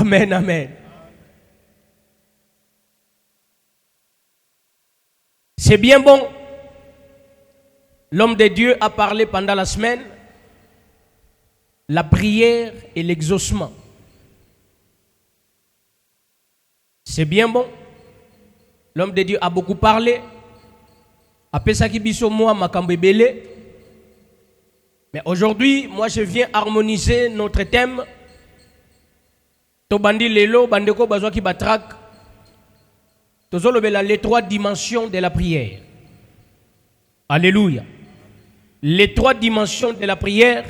Amen, amen. C'est bien bon. L'homme de Dieu a parlé pendant la semaine la prière et l'exaucement. C'est bien bon. L'homme de Dieu a beaucoup parlé. Après ça qui biso moi makambe belé. Mais aujourd'hui, moi je viens harmoniser notre thème. Tobandi lelo bandeko bazwa ki batrak. Tozolobela les trois dimensions de la prière. Alléluia. Les trois dimensions de la prière.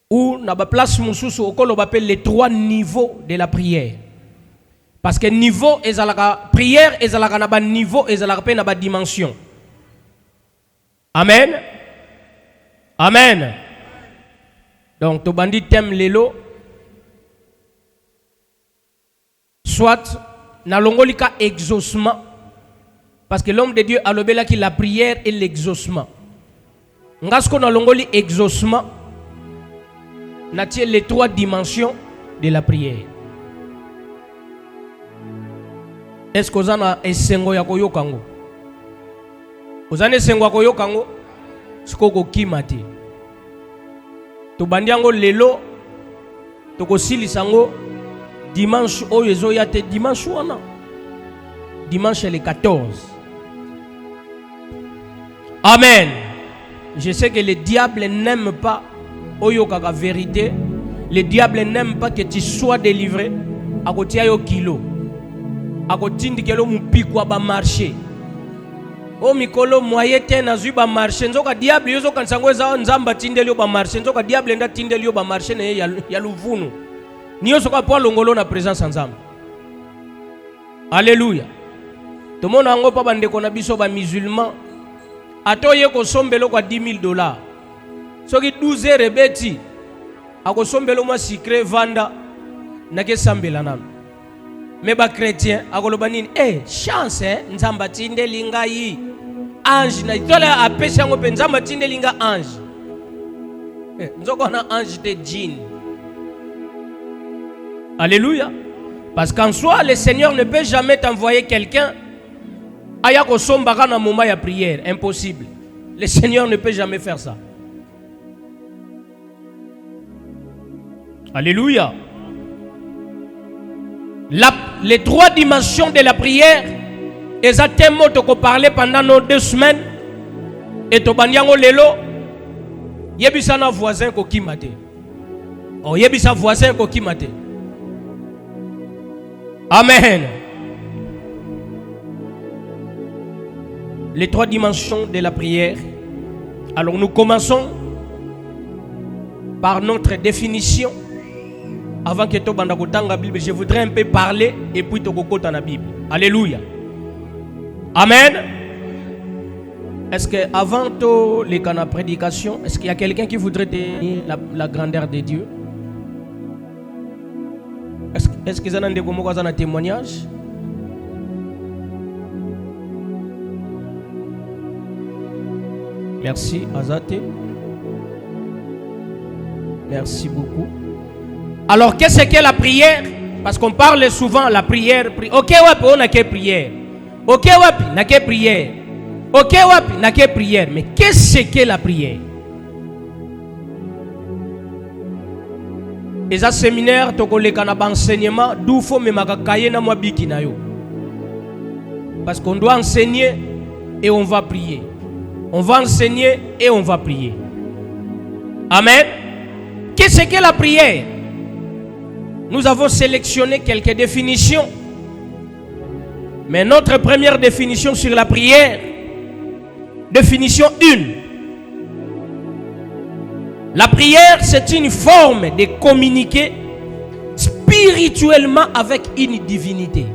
Ou na ba place mususu okolo bapelle les trois niveaux de la prière. Parce que niveau ezalaka prière ezalaka na ba niveau ezalaka pe na ba dimension. Amen. Amen. Donc tobandi thème lelo soit na longolika exaucement parce que l'homme de Dieu a lobela qui la prière et l'exaucement. Ngasko na longoli exaucement natie les trois dimensions de la prière. Est-ce que vous avez esengo ya koyoka ngo? Vous avez esengo ya koyoka ngo? Sikoko kimati. Tobandi yango lelo tokosilisa ngo dimanche oyo ezoya te dimanche wana. Dimanche le 14. Amen. Je sais que le diable n'aime pas oyoka la vérité. Le diable n'aime pas que tu sois délivré. A côté yo kilo. A côté ndikelo mupikwa ba marché. O mikolo moye te na zui ba marché. Nzoka diable yozo kansango za nzamba tindeli yo ba marché. Nzoka diable nda tindeli yo ba marché na ya luvunu. Niyo soka po longolo na présence nzamba. Alléluia. Tout le monde a un peu de biso ba musulman. Atoye ko sombelo kwa $10,000. Soki 12 heures beti. Ako sombelo ma secret vanda na ke sambela nanu. Mais ba chrétien akoloba nini chance nzamba tindeli ngai ange na tola apesa ngo pe nzamba tindeli nga ange. Nzoko na ange de djinn. Alléluia. Parce qu'en soi le Seigneur ne peut jamais t'envoyer quelqu'un aya ko sombaka na moment ya prière, impossible. Le Seigneur ne peut jamais faire ça. Alléluia. Les trois dimensions de la prière, exactement to ko parler pendant nos 2 semaines et to banyango lelo yebisa na voisin ko kimate. Oh yebisa voisin ko kimate. Amen. Les trois dimensions de la prière. Alors nous commençons par notre définition. Avant que tu aies la Bible, je voudrais un peu parler et puis tu aies la Bible. Alléluia. Amen. Est-ce que avant la prédication, est-ce qu'il y a quelqu'un qui voudrait dire la grandeur de Dieu? Est-ce que vous avez un témoignage? Merci, Azate. Merci beaucoup. Alors, qu'est-ce que la prière? Parce qu'on parle souvent de la prière. Ok, on a que prière. Ok, on a que prière. Ok, on a que prière. Mais qu'est-ce que la prière? Et ça, séminaire, tu as enseignement, d'où faut me makaye na mwabiki na yo. Parce qu'on doit enseigner et on va prier. On va enseigner et on va prier. Amen. Qu'est-ce que la prière? Nous avons sélectionné quelques définitions. Mais notre première définition sur la prière, définition 1. La prière, c'est une forme de communiquer spirituellement avec une divinité.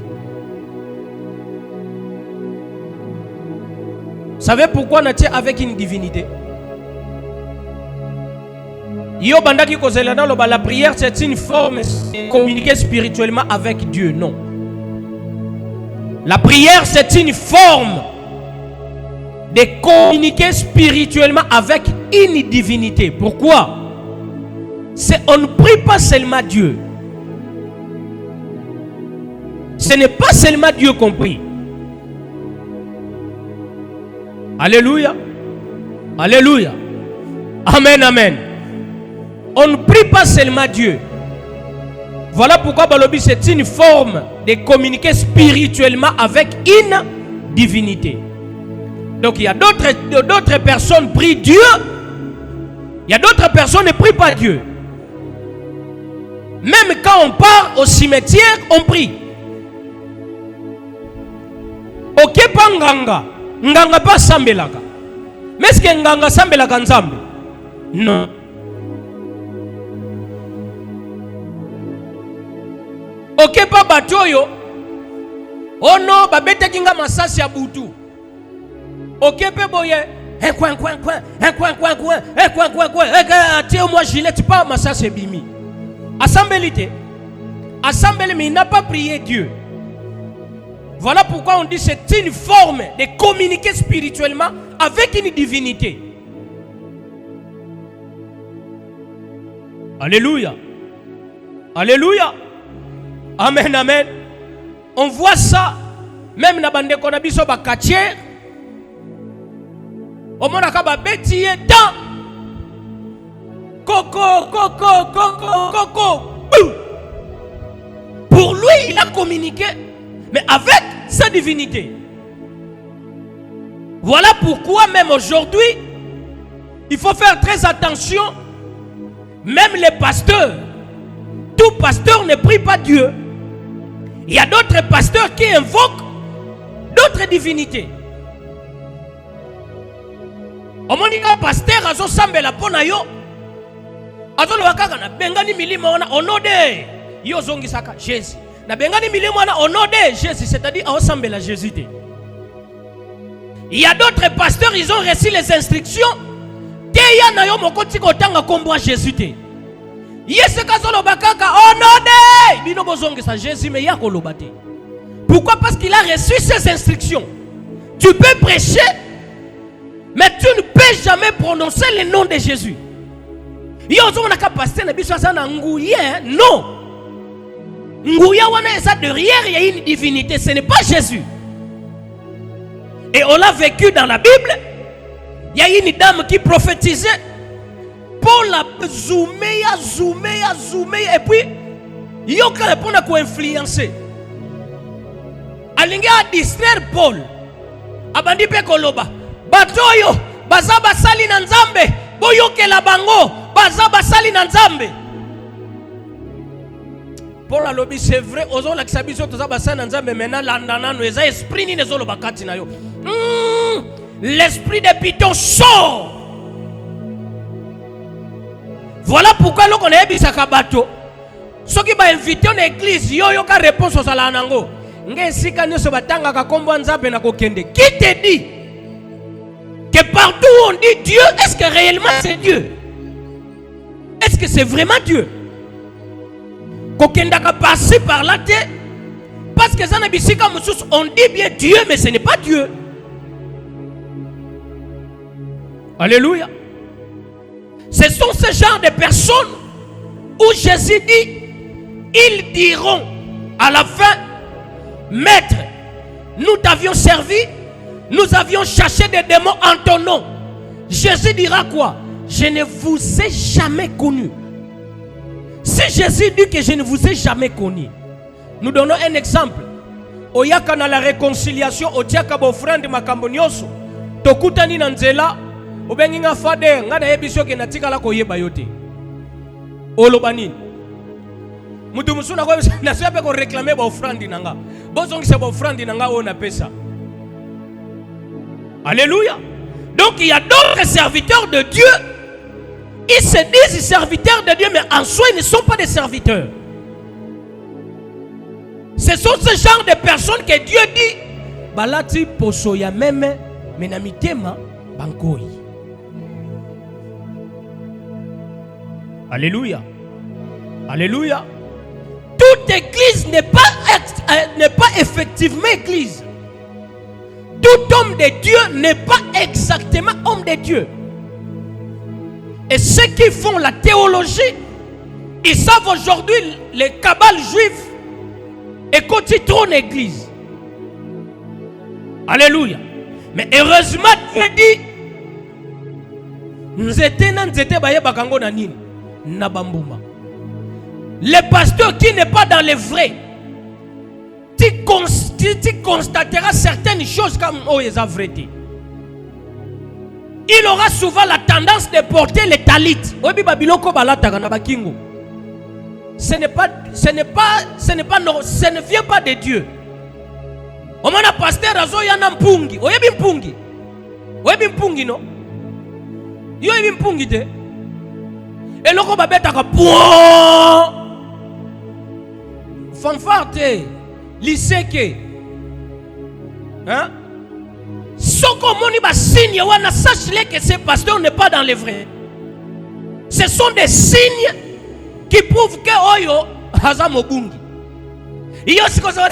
Vous savez pourquoi on est avec une divinité? La prière, c'est une forme de communiquer spirituellement avec Dieu. Non. La prière, c'est une forme de communiquer spirituellement avec une divinité. Pourquoi? On ne prie pas seulement Dieu, Ce n'est pas seulement Dieu compris. Alléluia. Alléluia. Amen, amen. On ne prie pas seulement Dieu. Voilà pourquoi Balobi, c'est une forme de communiquer spirituellement avec une divinité. Donc il y a d'autres personnes qui prient Dieu. Il y a d'autres personnes qui ne prient pas Dieu. Même quand on part au cimetière, on prie. Ok, pas nganga. Nganga pas sambelaka. Mais est-ce que nganga sambelaka nzambe? Non. Ok, pas batoyo. Oh non, babete kinga masasi ya butu. Ok, pe boye. Un coin. Tiens-moi gilet, tu pas masasi bimi. Assemblée. Assemblée, mais il n'a pas prié Dieu. Voilà pourquoi on dit que c'est une forme de communiquer spirituellement avec une divinité. Alléluia. Alléluia. Amen, amen. On voit ça même dans bande konabiso ba quartier. Au monde akaba betiye dans coco. Pour lui, il a communiqué, mais avec sa divinité. Voilà pourquoi même aujourd'hui, il faut faire très attention. Même les pasteurs, tout pasteur ne prie pas Dieu. Il y a d'autres pasteurs qui invoquent d'autres divinités. Au moins, il y a un pasteur qui a sambela pona yo. Azo le wakaka na bengani milima wana onode yo zongi saka Jésus. Na bengani milima wana onode Jésus, c'est-à-dire au sambela Jésus. Il y a d'autres pasteurs, ils ont reçu les instructions. Teya na yo mokoti kotanga kombo Jésus te. Yese kazolo bakaka onode bino bozongi sa Jésus mais ya kolobate. Pourquoi? Parce qu'il a reçu ces instructions. Tu peux prêcher, mais tu ne peux jamais prononcer le nom de Jésus. Non. Derrière, il y a une divinité. Ce n'est pas Jésus. Et on l'a vécu dans la Bible. Il y a une dame qui prophétisait. Pour la zoomer. Et puis, il y a répondre à influencer. Alinga a distraire Paul. Abandi pe koloba. Batoyo, bazaba sali na nzambe. Boyoke la bango. Bazaba sali na nzambe. Paul a lobby, c'est vrai. Ozo la kisabiso tozaba sali na nzambe. Maintenant landana no eza esprit ni nezolo bakati na yo. L'esprit de Python sort. Voilà pourquoi l'on connaît bisaka bato. Ceux qui va inviter en église, yo ka réponse aux alanango. Qui te dit que partout on dit Dieu, est-ce que réellement c'est Dieu? Est-ce que c'est vraiment Dieu? Kokendaka passer par là, parce que on dit bien Dieu, mais ce n'est pas Dieu. Alléluia. Ce sont ce genre de personnes où Jésus dit, ils diront à la fin, Maître, nous t'avions servi, nous avions cherché des démons en ton nom. Jésus dira quoi? Je ne vous ai jamais connu. Si Jésus dit que je ne vous ai jamais connu, nous donnons un exemple. Oyaka na la réconciliation, otiaka bo frère makambo nyoso, tokutani na nzela, obengi nga fade, nga na yebisyo ke natikala koyeba yote. Olobanini. Mutu musuna kwa nasiya pe ko réclamer ba offrande nanga. Bozongi se ba offrande nanga ona pesa. Alléluia. Donc il y a d'autres serviteurs de Dieu. Ils se disent serviteurs de Dieu, mais en soi ils ne sont pas des serviteurs. Ce sont ce genre de personnes que Dieu dit balati poso ya meme menamitema bankoi. Alléluia. Alléluia. Toute église n'est pas effectivement église. Tout homme de Dieu n'est pas exactement homme de Dieu. Et ceux qui font la théologie, ils savent aujourd'hui, les kabbales juifs, Et quand tu trônes l'église. Alléluia. Mais heureusement, Dieu dit, nous étions baye bakango na nini na bambuma. Le pasteur qui n'est pas dans le vrai, tu constateras certaines choses comme la vérité. Il aura souvent la tendance de porter les talit. Ce ne vient pas de Dieu. On a pasteur azo yana mpungi. Oyebi mpungi. Oyebi mpungi no. Yo yebi mpungi te. Et loko babeta ka point. Fanfare te. Liseke. Hein? Soko moni ba signe wana sache-le que ces pasteurs n'est pas dans le vrai. Ce sont des signes qui prouvent que oyo haza mobungi. Iyo siko zo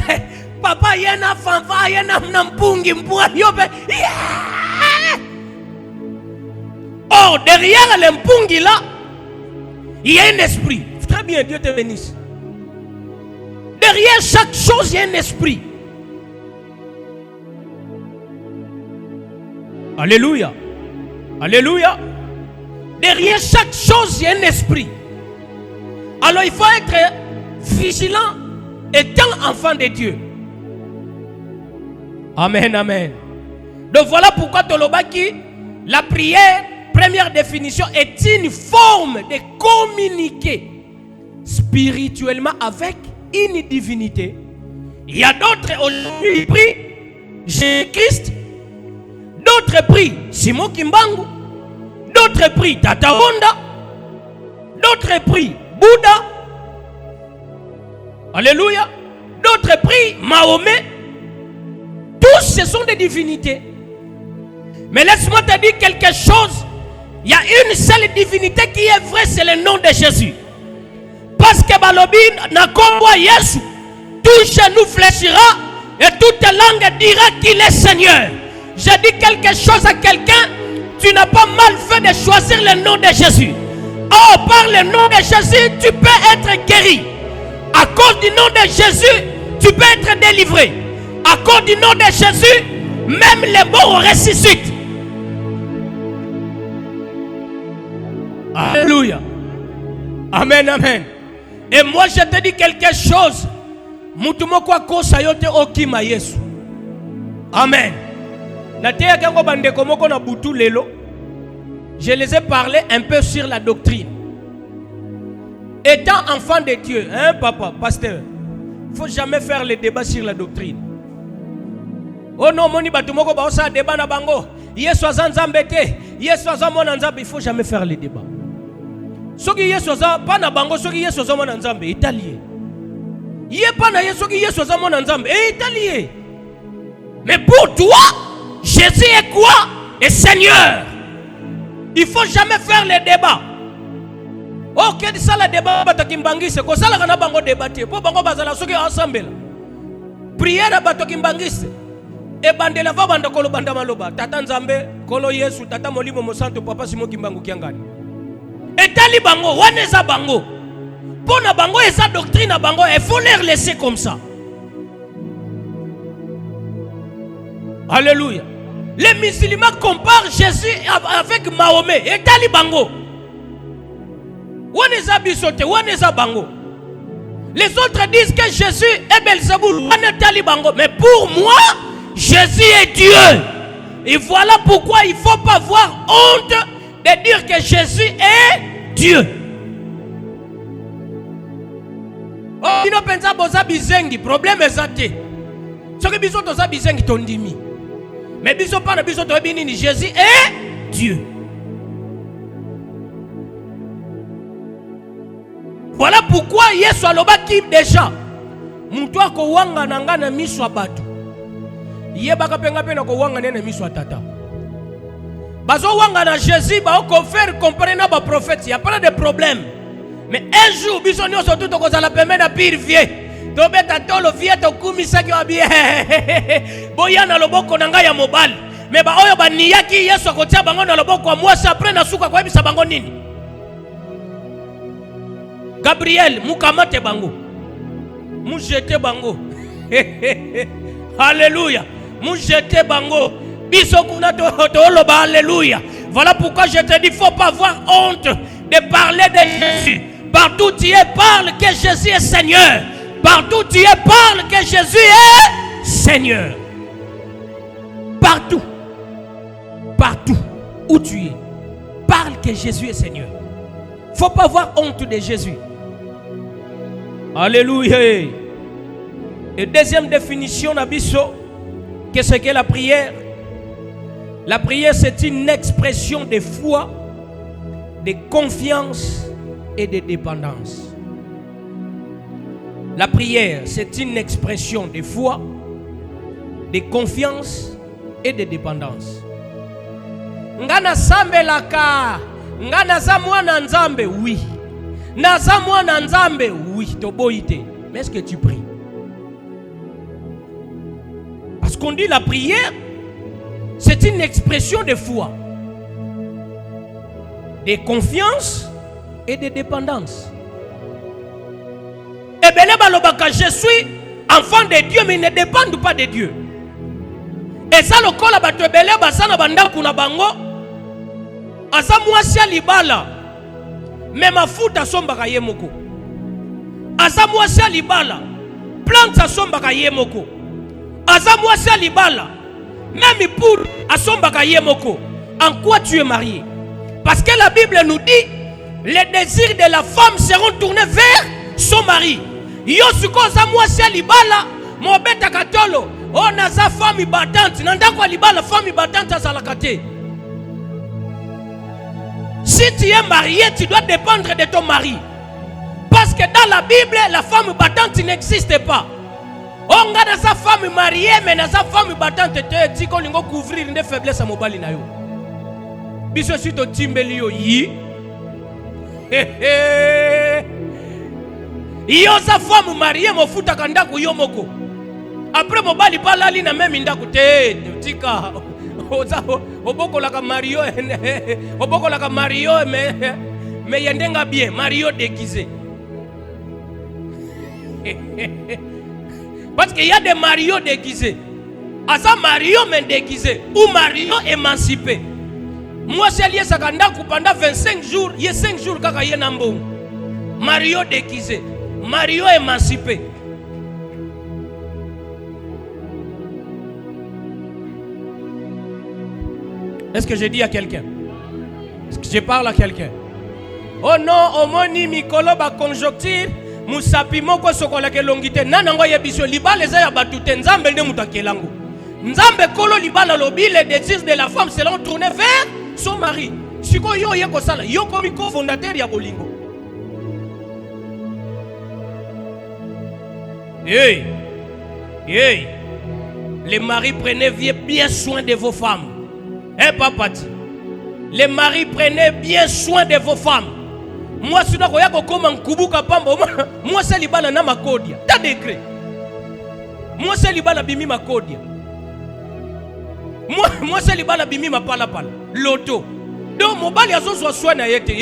papa yena fanfa yena mpungi mpua yobe. Oh, derrière le mpungi là, il y a un esprit. Très bien, Dieu te bénisse. Derrière chaque chose, il y a un esprit. Alléluia. Alléluia. Derrière chaque chose, il y a un esprit. Alors il faut être vigilant étant enfant de Dieu. Amen, amen. Donc voilà pourquoi Tolobaki, la prière, première définition, est une forme de communiquer spirituellement avec une divinité. Il y a d'autres aujourd'hui prient Jésus-Christ, d'autres prient Simon Kimbangu, d'autres prient Tata Wanda, d'autres prient Bouddha. Alléluia. D'autres prient Mahomet. Tous ce sont des divinités. Mais laisse-moi te dire quelque chose. Il y a une seule divinité qui est vraie, c'est le nom de Jésus. Parce que Balobin n'a qu'un Yesu. Tout genou fléchira et toute langue dira qu'il est Seigneur. Je dis quelque chose à quelqu'un, tu n'as pas mal fait de choisir le nom de Jésus. Oh, par le nom de Jésus, tu peux être guéri. À cause du nom de Jésus, tu peux être délivré. À cause du nom de Jésus, même les morts ressuscitent. Alléluia. Amen, amen. Et moi je te dis quelque chose. Mutumoko kosa yote okima Yesu. Amen. Je les ai parlé un peu sur la doctrine. Étant enfant de Dieu, hein papa, pasteur, il ne faut jamais faire le débat sur la doctrine. Oh non, moni batumoko ba osa débat na bango. Yesu azanzambe te, Yesu azamona nzambe, il ne faut jamais faire le débat. Soki Yesu azamona pas na bango, soki Yesu azamona nzambe, italien. Yé pas na Yesu ki Yesu azamona nzambe, italien. Mais pour toi, Jésus est quoi? Est Seigneur. Il ne faut jamais faire le débat. Ok, ça le débat batakimbangise, ko sala kana bango débattre. Po bango bazala soki ensemble. Prière batakimbangise. E bandela va banda kolo banda maloba. Tata Nzambe, kolo Yesu, tata Molimo Mosanto, papa Simo Kimbangu kiangani. Etali bango, waneza bango. Pona bango esa doctrine bango, il faut les laisser comme ça. Alléluia. Les musulmans comparent Jésus avec Mahomet. Etali bango. Waneza bisote, waneza bango. Les autres disent que Jésus est Belzéboul. Wanetali bango. Mais pour moi, Jésus est Dieu. Et voilà pourquoi il ne faut pas avoir honte de dire que Jésus est Dieu. Oh, il n'a pas besoin de problème exacté. Ce que besoin de bizengi tondimi. Mais besoin pas de besoin de bénini. Jésus est Dieu. Voilà pourquoi Yesu alobaki déjà. Mutwa ko wanga nanga na miso abatu. Yebaka penga pena ko wanga nene miso tata. Bazo wanga na Jésus ba ko faire comparer na ba prophète, y a pas de problème. Mais un jour bisonio surtout to ko zala pembe na pire vieux. To beta tolo vieux to kumisa ki abi. Boya na loboko nanga ya mobile. Mais ba oyo ba niyaki Yesu ko tia bango na loboko moi ça après na suka ko ebisa bango nini. Gabriel mukamate bango. Mujete bango. Alléluia. Mou jeté bango. Biso kuna to loba alléluia. Voilà pourquoi je te dis, il ne faut pas avoir honte de parler de Jésus. Partout tu es, parle que Jésus est Seigneur. Partout tu es, parle que Jésus est Seigneur. Partout. Partout où tu es, parle que Jésus est Seigneur. Il ne faut pas avoir honte de Jésus. Alléluia. Et deuxième définition d'Abisso, qu'est-ce que la prière? La prière, c'est une expression de foi, de confiance et de dépendance. La prière, c'est une expression de foi, de confiance et de dépendance. Ngana sambe laka, ngana za mwana nzambe, oui. Naza mwana nzambe, oui. Toboite. Mais est-ce que tu pries? Parce qu'on dit la prière, c'est une expression de foi, de confiance et de dépendance. Et bien, je suis enfant de Dieu, mais il ne dépend pas de Dieu. Et ça, le col à Batebele, Basana Banda Kunabango, Asa Mouasia Libala, mais ma fout à son bagayemoko. Asa Mouasia Libala, plante à son bagayemoko. Asa Mouasia Libala, même pour à son bagayemoko. En quoi tu es marié? Parce que la Bible nous dit, les désirs de la femme seront tournés vers son mari. Yosuko Asa Mouasia Libala, mon bête katolo. On a sa femme battante. Nanda kwa libala femme battante à salakate. Si tu es marié, tu dois dépendre de ton mari. Parce que dans la Bible, la femme battante n'existe pas. On a sa femme mariée, mais dans sa femme battante, tu peux couvrir une faiblesse à mobile. Biso si to timbelio yi. Yo sa femme mariée, mo futa kanda ko yomoko. Après mobali palali na même ndako te tika oboko la Mario oboko la Mario mais yendenga bien Mario déguisé. Parce qu'il y a des Mario déguisés. Asa Mario mais déguisé ou Mario émancipé. Moi c'est lié sakanda pendant 25 jours, il y a 5 jours kaka yenambo. Mario déguisé, Mario émancipé. Est-ce que je dis à quelqu'un? Est-ce que je parle à quelqu'un? Oh non, omoni mikolo ba conjoncture, musapi moko sokola ke longité. Nanango yebiso libala za ya batute nzambe nde mutakelango. Nzambe kolo libala lobi les désirs de la femme seront tournés vers son mari. Siko yo yeko sala, yo komi ko fondateur ya bolingo. Hey, hey, les maris prenez bien soin de vos femmes. Eh papa, les maris prenez bien soin de vos femmes. Moi, si je suis comme un kubuka pambo, moi c'est libala na makodia. T'as décret. Moi c'est libala bimi makodia. Moi c'est libala bimi ma pala. Loto. Donc mon bali azo soit soin na yete.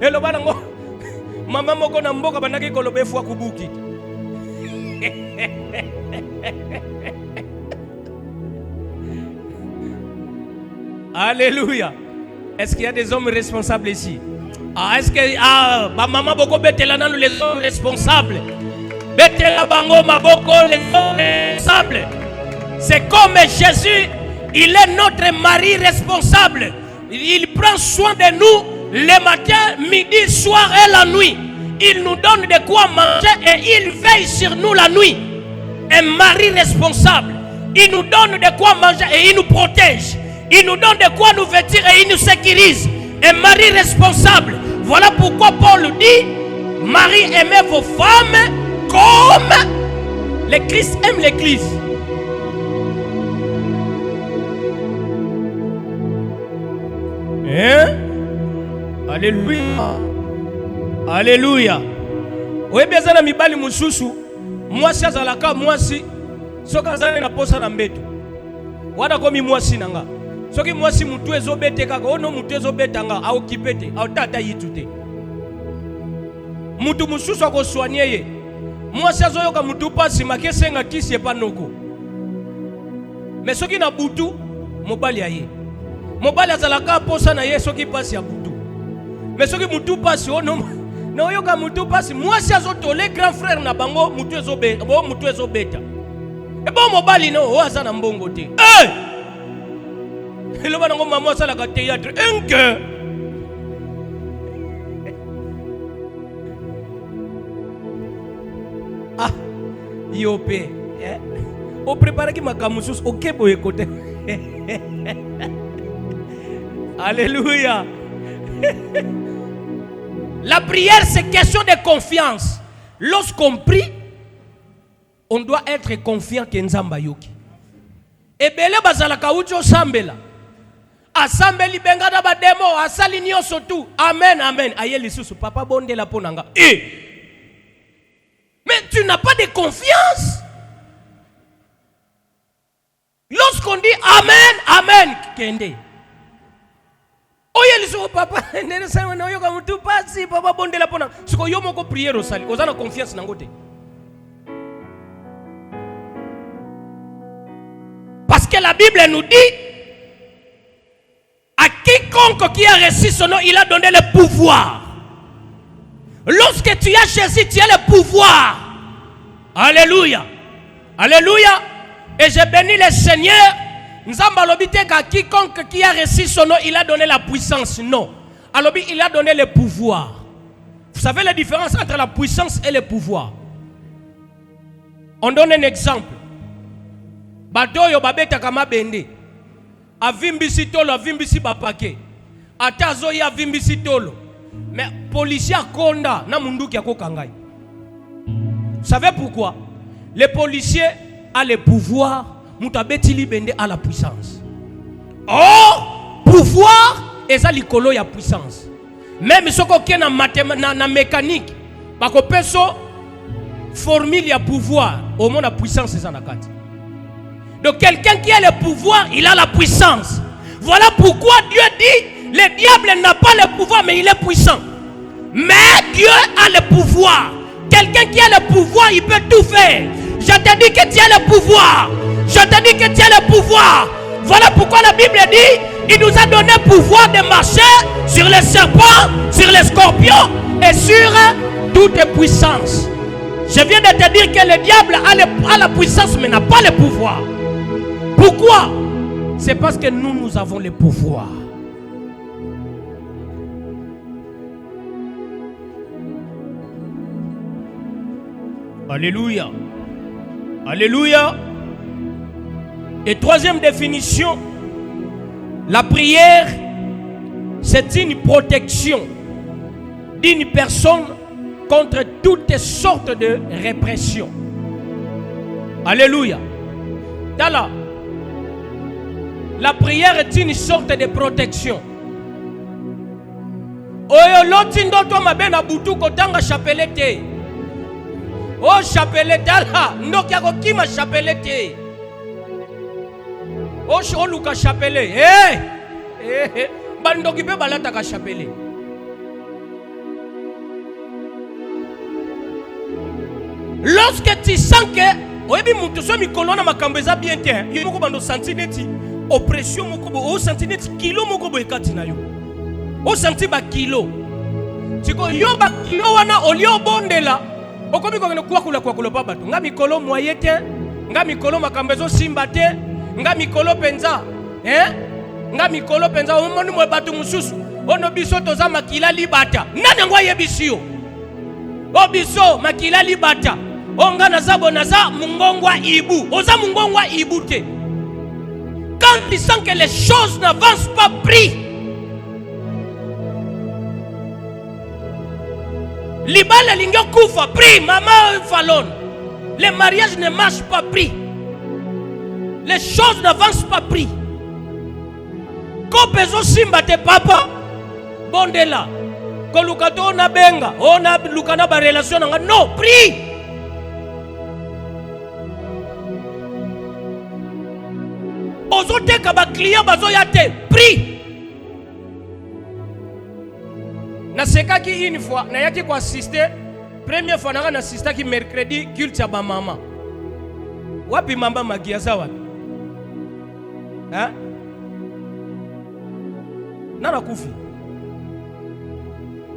Hello bana ngo. Mama moko na mboka banaki kolobe fwa kubuki. Alléluia. Est-ce qu'il y a des hommes responsables ici? Est-ce que maman boko betela nanu les hommes responsables? Betela bango maboko les hommes responsables. C'est comme Jésus, il est notre mari responsable. Il prend soin de nous le matin, midi, soir et la nuit. Il nous donne de quoi manger et il veille sur nous la nuit. Un mari responsable. Il nous donne de quoi manger et il nous protège. Il nous donne de quoi nous vêtir et il nous sécurise. Un mari responsable. Voilà pourquoi Paul dit, Marie, aimez vos femmes comme le Christ aime l'Église. Hein? Alléluia. Alléluia. Oui, bien ça, mibali mususu. Moi, si azalaka, moi si. Soka zane na posa na mbeto. Wada komi moi si nanga. Soki moi si mutu ezobete kaka, ono mutu ezobetanga, a occupé te, a tata yitute. Mutu mususu ako soigner ye. Moi si azoyoka mutu pasi makesenga kisi epa noko. Mais soki na butu mobali aye. Mobali azalaka posa na ye soki pasi ya butu. Mais soki mutu pasi ono na oyoka mutu pasi moi si azotole grand frère na bango mutu ezobeta. Bo mutu ezobeta. E bon mobali no o aza na mbongo te. Eh! Eloba nango maman sala ka théâtre. Enke. Ah, yopé. On prépare qui ma camusus au Québec au côté. Alléluia. La prière, c'est question de confiance. Lorsqu'on prie, on doit être confiant que Nzamba yoki. Et belé bazala kaucho sambela. Asambeli bengada ba demo asali nyoso tu. Amen, amen. Aye lisusu papa bonde la ponanga. Mais tu n'as pas de confiance. Lorsqu'on dit amen, amen, kende. Oye lisusu papa ndene sawe na yoka mutu pasi papa bonde la ponanga. Siko yo moko prière osali. Ozana confiance nangote. Parce que la Bible nous dit, à quiconque qui a reçu son nom, il a donné le pouvoir. Lorsque tu as Jésus, tu as le pouvoir. Alléluia. Alléluia. Et je bénis le Seigneur. Nzamba lobite qu'à quiconque qui a reçu son nom, il a donné la puissance. Non. Alors il a donné le pouvoir. Vous savez la différence entre la puissance et le pouvoir. On donne un exemple. Badoyo babeta kama bende. Avimbisi tolo, avimbisi bapake. Atazo ya avimbisi tolo. Mais policier konda na munduki ya kokangai. Vous savez pourquoi? Les policiers a le pouvoir, mutabetili bende a la puissance. Oh, pouvoir eza likolo ya puissance. Même soko ke na mathématique na mécanique, bako peso formule ya pouvoir, au moins la puissance eza na kati. Donc quelqu'un qui a le pouvoir, il a la puissance. Voilà pourquoi Dieu dit, le diable n'a pas le pouvoir, mais il est puissant. Mais Dieu a le pouvoir. Quelqu'un qui a le pouvoir, il peut tout faire. Je te dis que tu as le pouvoir. Je te dis que tu as le pouvoir. Voilà pourquoi la Bible dit, il nous a donné le pouvoir de marcher sur les serpents, sur les scorpions et sur toute puissance. Je viens de te dire que le diable a la puissance, mais n'a pas le pouvoir. Pourquoi? C'est parce que nous avons le pouvoir. Alléluia. Alléluia. Et troisième définition, la prière, c'est une protection d'une personne contre toutes sortes de répression. Alléluia. Dala. La prière est une sorte de protection. Oyo lotindo to mabena butu kotanga chapelete. Oh chapelete ala ndoki ako kima chapelete. Oh sholuka chapele. Bandoki pe balata ka chapele. Lorsque tu sens que oyebi mutu so mikolo na makambo eza bien te, yo moko bando senti neti oppression moko bo o senti neti kilo moko bo ekati na yo. O senti ba kilo. Tiko yo ba kilo wana olio bondela. Okomi ko ngene kwa kula pa bato. Nga mikolo moye te, nga mikolo makambo ezo simba te, nga mikolo penza. Nga mikolo penza o moni mo bato mususu. Ono biso toza makila libata. Nani ngwa yebisio? O biso makila libata. Onga nazabo naza mungongwa ibu. Oza mungongwa ibu te. Quand tu sens que les choses n'avancent pas, prie. Libala lingyo kufa, prie. Maman Fallon. Les mariages ne marchent pas, prie. Les choses n'avancent pas, prie. Quand peso simba te papa, bondela. Quand lukato on a benga, on a lukana ba relation nga. Non, prie. Ozote kaba client bazo yate, prie. Na seka ki une fois, na yaki ko assister Première fois nanga assista ki mercredi culte ya ba mama. Wapi mama magiaza wapi? Hein? Nana kufi.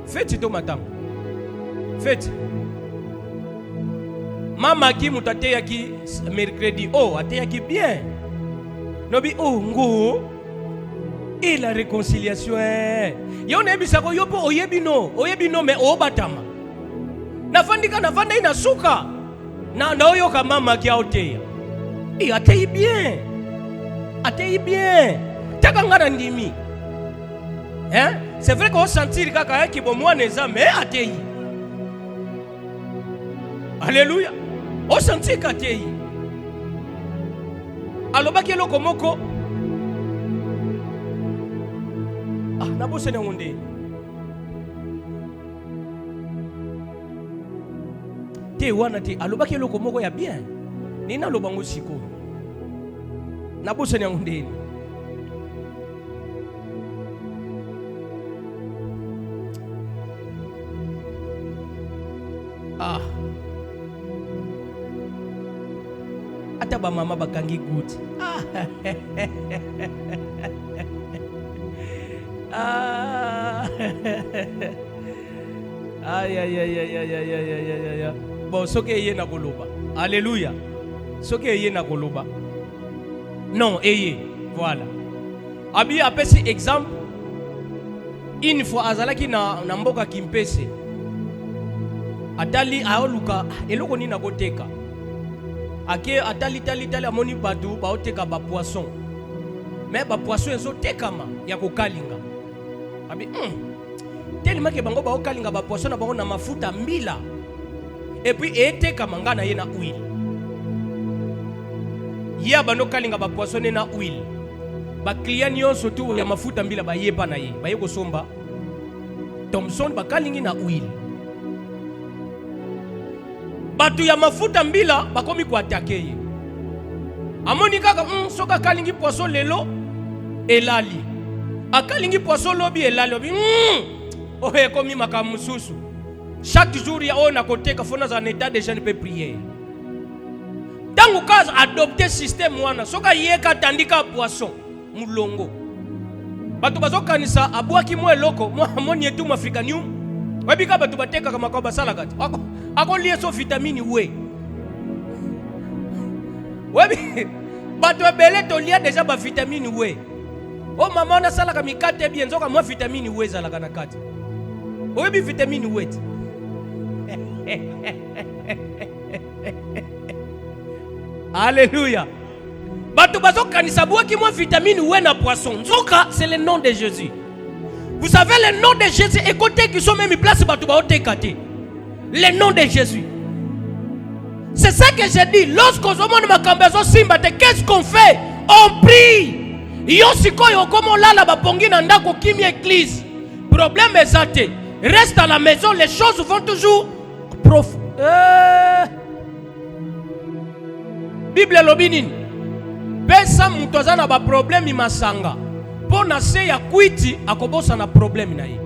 Faites to matam. Faites. Mama ki mutate ya ki mercredi. Oh, ate ya ki bien. Nobi oh ngo. Et la réconciliation. Yo nebi sako yo po oyebi no me obatama. Nafandika nafanda ina suka. Na oyo ka mama ki aoteya. Et ate bien. Ate bien. Taka ngana ndimi. Hein? C'est vrai qu'on sentit kaka ki bo mwana eza mais ate. Alléluia. On sentit kate. Alobaki eloko moko. Ah, nabose na ngonde. Te wana te alobaki eloko moko ya bien. Nina lobango siko. Nabose na ngonde. Ah. Ata ba mama bakangi good. Ah. Ah. Aïe aïe aïe aïe aïe aïe aïe aïe. Bon, soke eye na koloba. Alléluia. Soke eye na koloba. Non, eye. Voilà. Abi apesi exemple. Une fois azalaki na mboka kimpese. Atali aoluka eloko ni na koteka. Ake atali tali amoni batu ba oteka ba poisson. Mais ba poisson ezo tekama ya kokalinga. Abi tellement que bango ba okalinga ba poisson na bango na mafuta mbila. Et puis etekama ngana ye na huile. Ya bano kalinga ba poisson na huile. Ba client nyonso tu ya mafuta mbila ba yeba na ye. Ba yeko somba. Thomson ba kalingi na huile. Batu ya mafuta mbila bakomi ko attaquer ye. Amoni kaka soka kalingi poisson lelo elali. Akalingi poisson lobi elali. Ohe komi makamususu. Chaque jour ya on a côté ka fona za état de jeûne peut prier. Tangu kaza adopter système wana soka yeka tandika poisson mulongo. Batu bazokanisa abwaki mo eloko mo amoni etu africanium. Wabika batu bateka kama kwa basala kati. Ako lié so vitamine we. Webi bato belé to lié déjà ba vitamine we. Oh maman na sala kami kate bien zoka mo vitamine we za la kana kati. Webi vitamine we. Alléluia. Bato bazo kanisa boki mo vitamine we na poisson. Zoka c'est le nom de Jésus. Vous savez le nom de Jésus et côté qui sont même place bato ba otekate. Le nom de Jésus. C'est ça que j'ai dit. Lorsqu'on se demande ma cambezo simba, qu'est-ce qu'on fait? On prie. Yosiko yokomo lala bapongi na ndako kimi église. Problème est zate. Reste à la maison, les choses vont toujours Bible lobinin. Pesa mutoza na ba problème masanga. Pona se ya kwiti akobosa na problème na ye.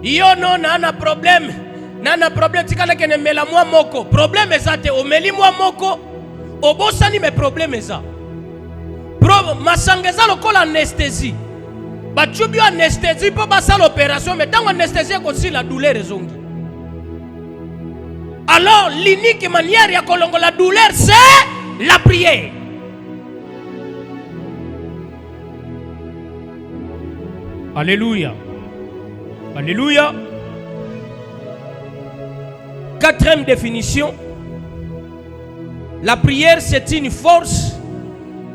Yo non nana problème tikala kene mela mwa moko problème ezate omeli mwa moko obosani me problème eza masanga eza lokola anesthésie bachubi anesthésie po basala opération mais tango anesthésie ko la douleur ezongi. Alors l'unique manière ya kolongola la douleur c'est la prière. Alléluia. Alléluia. Quatrième définition. La prière, c'est une force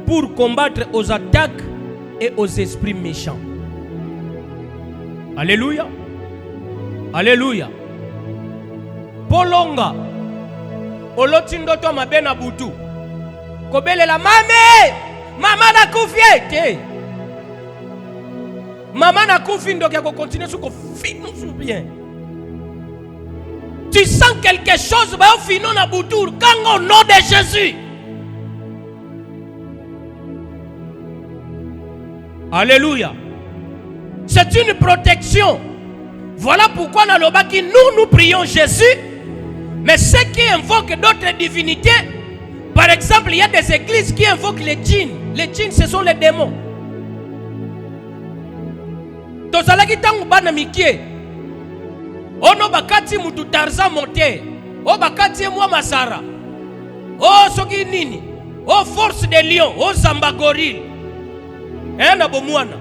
pour combattre aux attaques et aux esprits méchants. Alléluia. Alléluia. Polonga. Olotindo to mabena butu. Kobele la mame. Mama na kufie. Maman n'a confié donc il faut continuer sur nous bien. Tu sens quelque chose va au final na boutour quand au nom de Jésus. Alléluia. C'est une protection. Voilà pourquoi dans le baki nous prions Jésus. Mais ceux qui invoquent d'autres divinités, par exemple, il y a des églises qui invoquent les djinns. Les djinns, ce sont les démons. Tozalaki tangu bana mikie. Ono bakati mutu Tarzan monté. O bakati mwa Masara. O soki nini. O force de lion. O Zamba gorille. Na bomwana.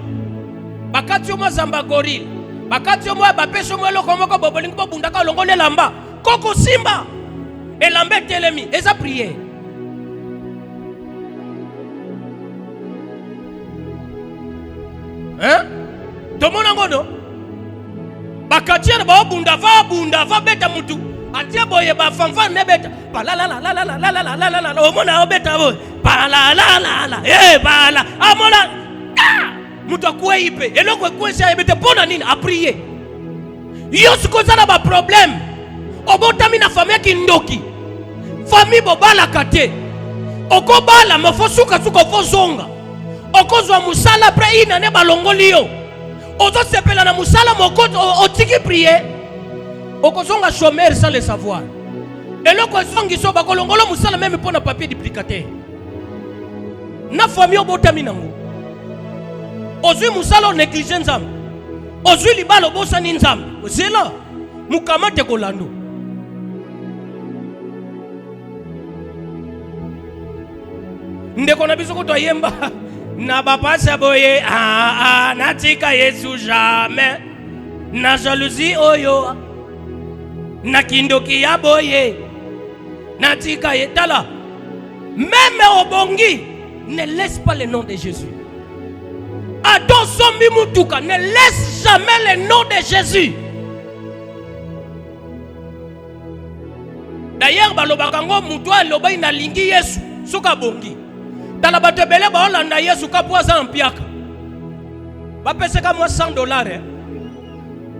Bakati mwa Zamba gorille. Bakati mwa bapeso mwa loko moko bobolingi bobundaka longole lamba. Koko simba. Elamba telemi. Eza prière. Tomona ngono bakatia ba bunda va beta mutu atia boye ba fanfa ne beta la la la la la la la la la omona beta boy la la la la bala amona mutu akwe ipe eloko kwesa ebete pona nini a prier yo sikoza na ba problème obotami na famille kindoki famille bobala kate okobala mafosuka suka fozonga okozwa musala après ina ne balongoli yo ozo sepela na musala mokoto otiki prier okozonga chômeur sans le savoir eloko zongi so bakolongolo musala même pour na papier duplicateur na famille obotami nango ozwi musala négligence nzambe ozwi libalo bosani nzambe zela mukamate kolando ndeko na biso ko to yemba na bapasa boye natika Yesu jamais na jalousie oyo na kindoki ya boye natika yetala même obongi ne laisse pas le nom de Jésus. Adon sombi mutuka ne laisse jamais le nom de Jésus. D'ailleurs balobaka ngo mutu aloba ina lingi Yesu suka bongi tala bato bele ba olanda Yesu ka poza mpiaka bapeseka mo $100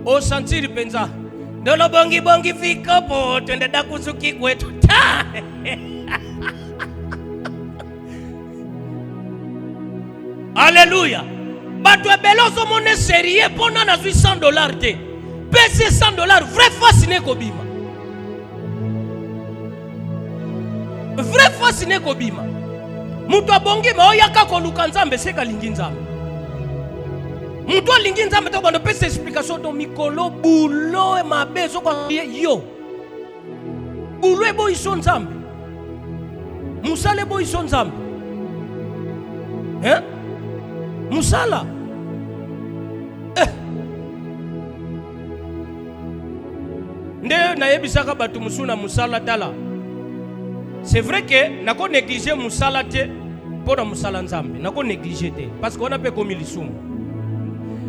o sentir penza ndolo bongi bongi fika po twende dakusuki kwetu ta Alléluia. Bato bele so mone sérieux pona na $100 te pese $100 vrai fasciné kobima vrai fasciné kobima mutu abongi ma oyaka koluka nzambe seka lingi nzambe mutu alingi nzambe to bando pesa explication to mikolo bulo mabe so kwa yo bulo ebo iso nzambe musala ebo iso nzambe musala nde na yebisaka batu musuna musala tala. C'est vrai que nako négliger musala te pour na musala nzambe nako négliger te parce qu'on a pas commis lisumu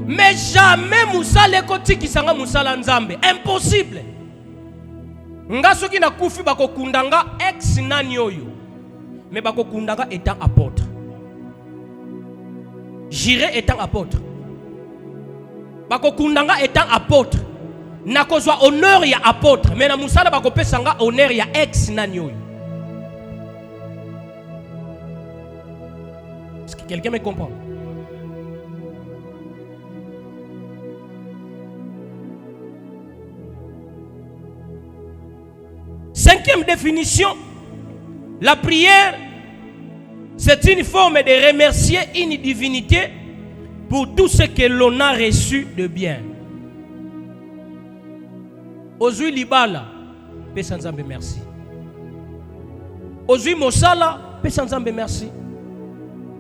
mais jamais musala ko tikisanga musala nzambe impossible nga soki na kufi bako kundanga ex nani oyo mais bako kundanga étant apôtre j'irai étant apôtre bako kundanga étant apôtre nako zwa honneur ya apôtre mais na musala bako pesanga honneur ya ex nani oyo. Est-ce que quelqu'un me comprend? Cinquième définition, la prière, c'est une forme de remercier une divinité pour tout ce que l'on a reçu de bien. Ozui libala, pesa nzambe merci. Ozui mosala, pesa nzambe merci.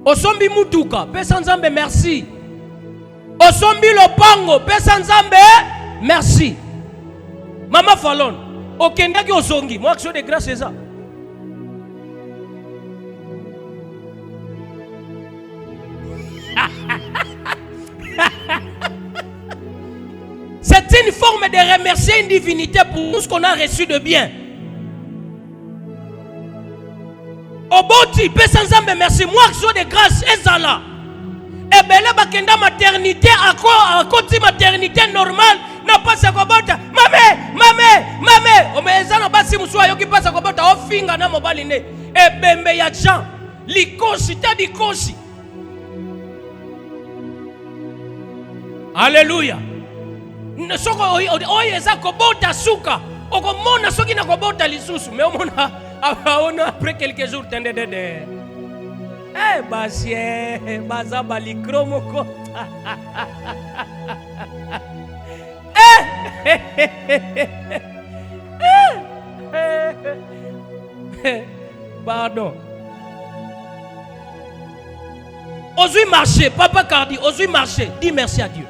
Osombi mutuka, pesa nzambe merci. Osombi lopango, pesa nzambe merci. Mama Falon, okendaki osongi, moi action de grâce c'est ça. C'est une forme de remercier une divinité pour tout ce qu'on a reçu de bien. Oboti, pesa nzambe merci, moi action de grâce ezala. Ebele bakenda maternité à côté maternité normale na pasa kobota. Mame, omezana basi muswa yoki pasa kobota ofinga na mobali ne. Ebembe ya Jean, likosi ta dikosi. Alléluia. Oyo eza kobota suka. Okomona soki na kobota lisusu. Mais omona après quelques jours tendedede. Basie, baza balikro moko. Pardon. Osui marcher, Papa Cardi, osui marcher. Dis merci à Dieu.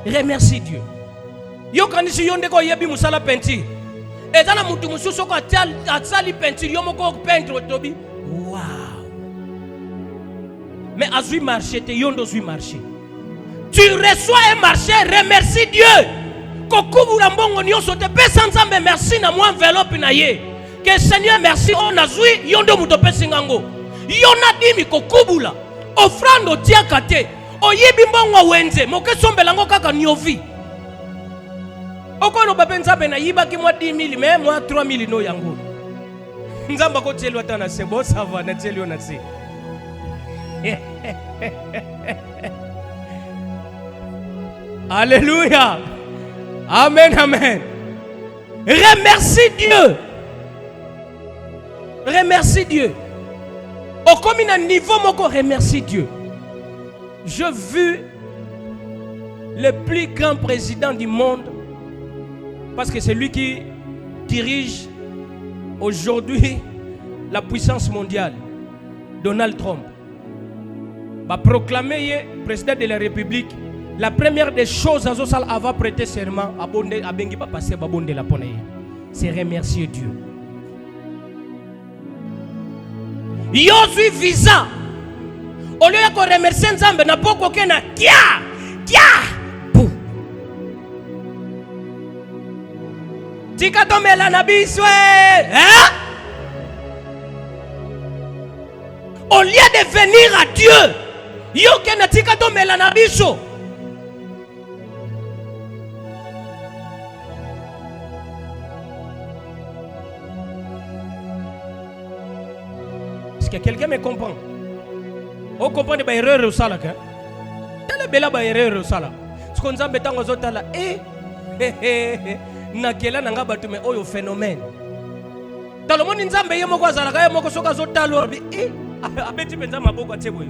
Remercie Dieu. Yo kanisi yonde ko yebi musala peinture. Et dans la mutu mususo ko atsali peinture yo moko peintre tobi. Wow. Mais osui marcher te yondo osui marcher. Tu reçois un marché, remercie Dieu. Kokubula mbongo nyonso te pesa nzambe merci na moi enveloppe na ye. Que Seigneur merci on azui yondo muto pesa ngango. Yona dimi kokubula. Offrande tia kate. Oyibi mbongo wenze moke sombelango kaka nyovi. Okono babe nzambe na yiba ki mwa 10 000 mais moi 3 000 no yango. Nzamba ko tshelo atana se bo ça va na tshelo na se. Alléluia. Amen, amen. Remercie Dieu. Remercie Dieu. Au comme un niveau, moko remercie Dieu. J'ai vu le plus grand président du monde, parce que c'est lui qui dirige aujourd'hui la puissance mondiale, Donald Trump. Va proclamer président de la République. La première des choses avant prêter serment à Bengi pas passer babonde la poney, c'est remercier Dieu. Yo suis visa. Au lieu de remercier Nzambe na poko kena kia pou. Tika tomela na biswe, hein? Au lieu de venir à Dieu, yo kena tika tomela na biso. Est-ce que quelqu'un me comprend? On comprend des erreurs au salak. Telle belle erreur au salak. Ce qu'on a besoin aux autres là, nakela nanga batu me oyo phénomène. Dans le monde nzambe yemo kwa zalaka yemo ko soka zotalo abeti benza maboko atebo.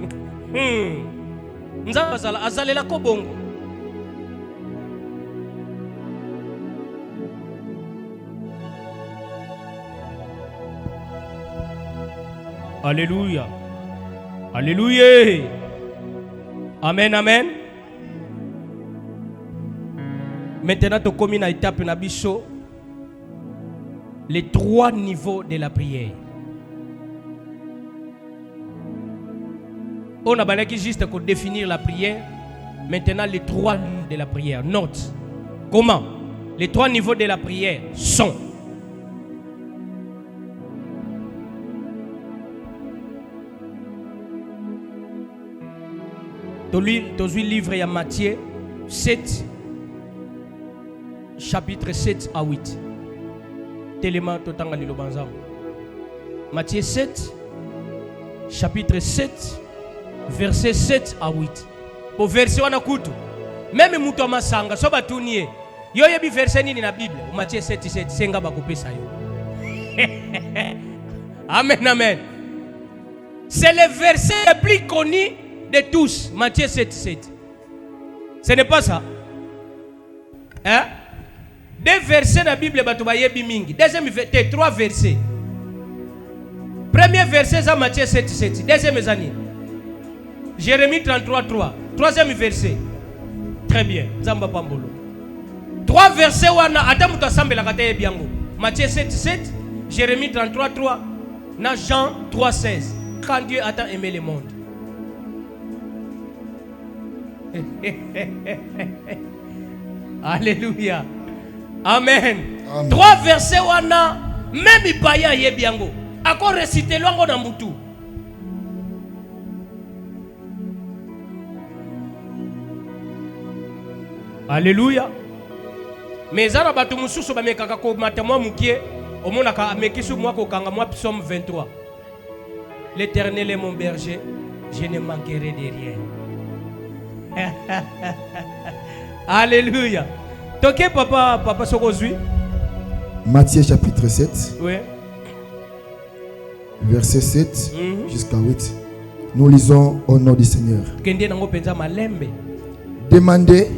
Nzamba zala azalela ko bongo. Alléluia. Alléluia. Amen, amen. Maintenant, tu commis une étape na biso, les 3 niveaux de la prière. On a besoin juste pour définir la prière. Maintenant, les 3 niveaux de la prière. Note. Comment? Les 3 niveaux de la prière sont: dans le livre de Matthieu 7, chapitre 7 à 8. Tellement totanga lilo banzam. Matthieu 7, chapitre 7, verset 7 à 8. Pour verset wana kutu. Même mutu amasanga so batunie. Yo yebi verset nini na Bible? Matthieu 7, 7 senga bakopesa yo. Amen, amen. C'est le verset le plus connu de tous, Matthieu 7, 7. Ce n'est pas ça. Hein? 2 versets dans la Bible, deuxième verset, 3 versets. Premier verset, c'est Matthieu 7, 7. Deuxième année, Jérémie 33, 3. Troisième verset. Très bien. Zamba Pambolo. 3 versets, Matthieu 7, 7. Jérémie 33, 3. Jean 3, 16. Quand Dieu a tant aimé le monde. Alléluia. Amen. Amen. 3 versets wana même ipaya yebiango ako réciter longo na mutu. Alléluia. Mais zara batu mususu ba mekaka ko matamwa mukie omona ka mekisu mwa ko kanga mwa psaume 23. L'Éternel est mon berger, je ne manquerai de rien. Alléluia. Toké papa Sokozui. Matthieu chapitre 7. Oui. Verset 7 jusqu'à 8. Nous lisons au nom du Seigneur. Demandez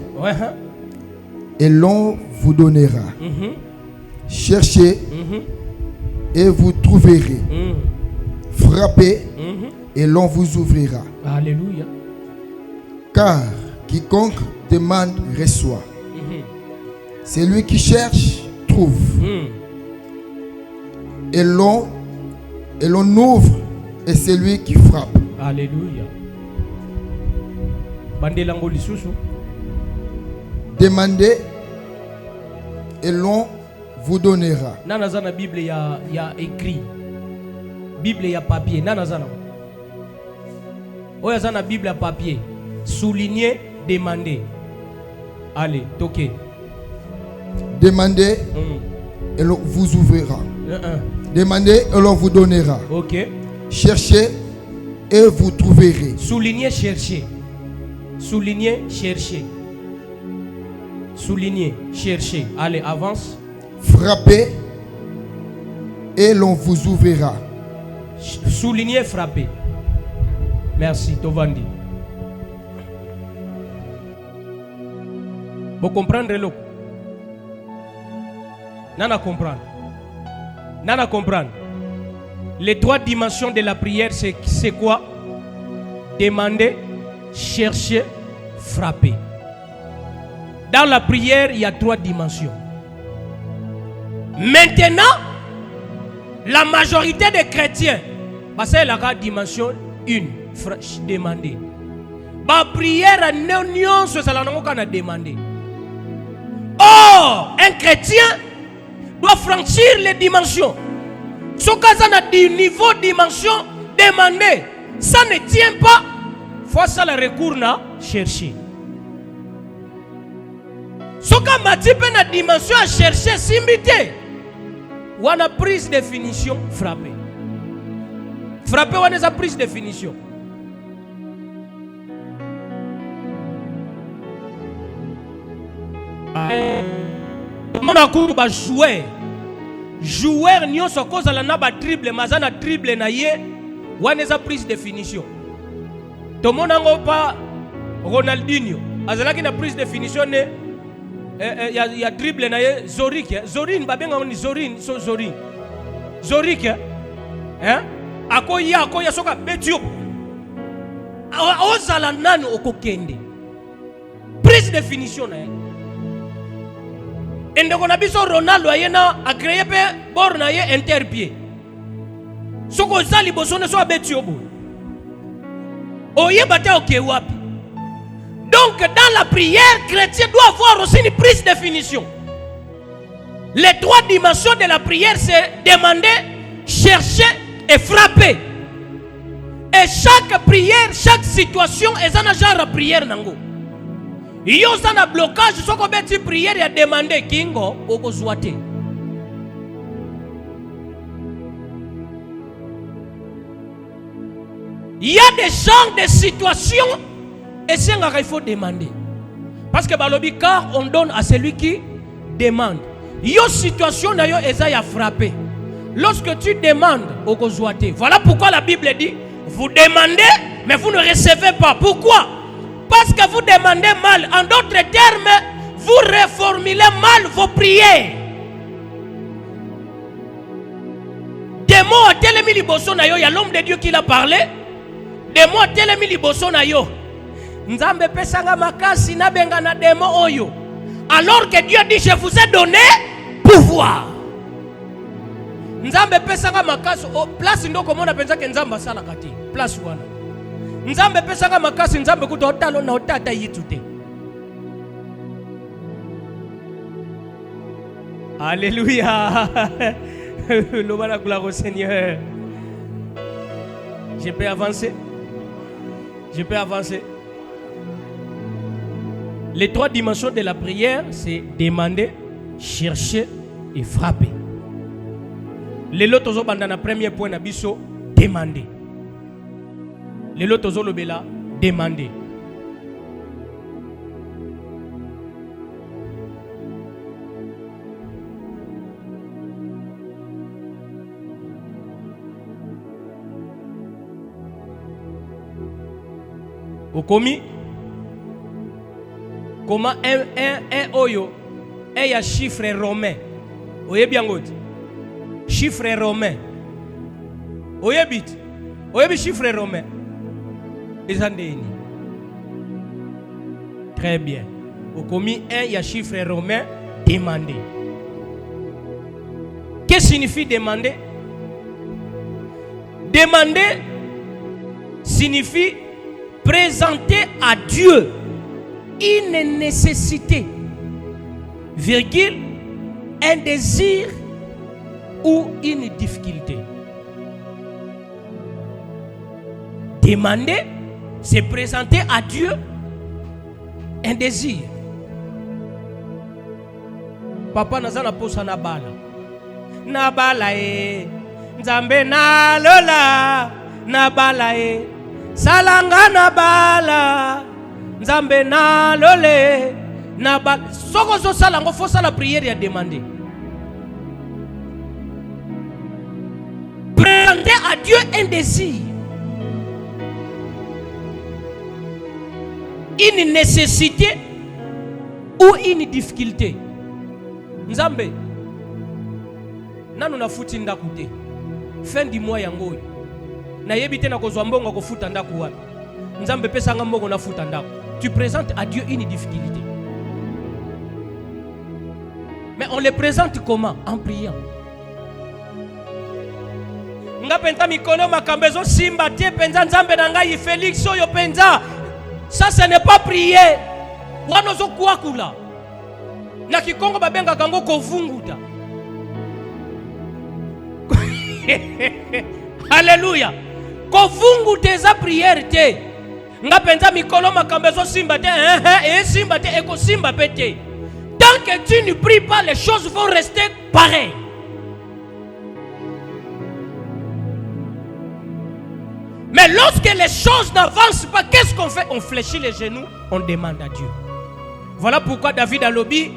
et l'on vous donnera. Cherchez et vous trouverez. Frappez et l'on vous ouvrira. Alléluia. Car quiconque demande reçoit. Celui qui cherche trouve. Et l'on ouvre et celui qui frappe. Alléluia. Bandelango lisusu. Demandez et l'on vous donnera. Nanazana Bible ya écrit. Bible ya papier. Nanazana. Oyazana Bible ya papier. Souligner, demander. Allez, toquez. Demandez et l'on vous ouvrira. Demandez et l'on vous donnera. Ok. Cherchez et vous trouverez. Souligner, chercher. Souligner, chercher. Souligner, chercher. Allez, avance. Frappez et l'on vous ouvrira. Souligner, frapper. Merci, Tovandi. Vous comprenez le? Nana comprendre. Nana comprendre. Les trois dimensions de la prière, c'est quoi? Demander, chercher, frapper. Dans la prière, il y a trois dimensions. Maintenant, la majorité des chrétiens, c'est la dimension 1, demander. La prière, non, c'est ça qu'on a demandé. Or, un chrétien doit franchir les dimensions. Ce cas a du niveau dimension demandé, ça ne tient pas. Faut ça le recours à chercher. Ce cas m'a dit la dimension à chercher simité. Ou on a prise définition frapper. Frapper on a prise définition. On a couru ba jouer. Joueur nyo so cause la na ba dribble mazana dribble na ye wana za prise définition. To mona ngo pa Ronaldinho azalaki na prise définition ne ya dribble na ye Zorik Zorin babenga ni Zorin so Zorin Zorik akoya soka betio ozala nani okokende prise définition na ye. Et donc on a besoin Ronaldo a créé bord na ye interpied. Ce que ça liboso ne soit betio bo. Oye bate ok wapi. Donc dans la prière, chrétien doit avoir aussi une prise définition. Les trois dimensions de la prière c'est demander, chercher et frapper. Et chaque prière, chaque situation est un genre de prière nango. Il y a un blocage, ce qu'on peut prière et demander kingo au zoate. Il y a des genres de situations et c'est ce qu'il faut demander. Parce que balobi car on donne à celui qui demande. Il y a une situation d'ailleurs et ça y a frappé. Lorsque tu demandes au zoate. Voilà pourquoi la Bible dit vous demandez mais vous ne recevez pas. Pourquoi? Parce que vous demandez mal. En d'autres termes, vous reformulez mal vos prières. Des mots à telemi liboso na yo, il y a l'homme de Dieu qui l'a parlé. Des mots à telemi liboso na yo. Nzambe pesanga makasi na benga na demo oyo. Alors que Dieu dit je vous ai donné pouvoir. Nzambe pesanga makasi place ndoko mona penza ke nzamba sala kati. Place wana. Nzambe pesanga makasi nzambe kuto otalo na otata yitute. Alléluia. Louba la gloire au Seigneur. Je peux avancer. Je peux avancer. Les trois dimensions de la prière, c'est demander, chercher et frapper. Les lotos au bandana premier point nabiso demander. Les lotos au lobela demander. Au commis, comment un oyo, il y a chiffre romain. Oye bien goût. Chiffre romain. Oye bit. Oye bi chiffre romain. Très bien. Au commis 1, il y a chiffre romain demander. Qu'est-ce que signifie demander? Demander signifie présenter à Dieu une nécessité, virgule, un désir ou une difficulté. Demander, c'est présenter à Dieu un désir. Papa nazana posa na bala. Na bala e. Nzambe na lola. Na bala e. Salanga na bala. Nzambe na lole. Na bala. Soko so salango faut ça la prière et demander. Présenter à Dieu un désir. Une nécessité ou une difficulté. Nzambe nanu na futi ndaku te fin du mois yango na yebite na kozwa mbongo ko futa ndaku wapi. Nzambe pesa nga mbongo na futa ndaku. Tu présentes à Dieu une difficulté. Mais on les présente comment? En priant. Nga penta mikono makambezo simba tie penza Nzambe na ngai Félix oyo penza. Ça ce n'est pas prier. Wanozo kwa kula. Na kikongo babenga kango kovunguta. Alléluia. Kovunguta za prière te. Nga penza mikolo makambezo simba te et simba te eko simba pete. Tant que tu ne pries pas, les choses vont rester pareilles. Mais lorsque les choses n'avancent pas, qu'est-ce qu'on fait? On fléchit les genoux, on demande à Dieu. Voilà pourquoi David a lobby,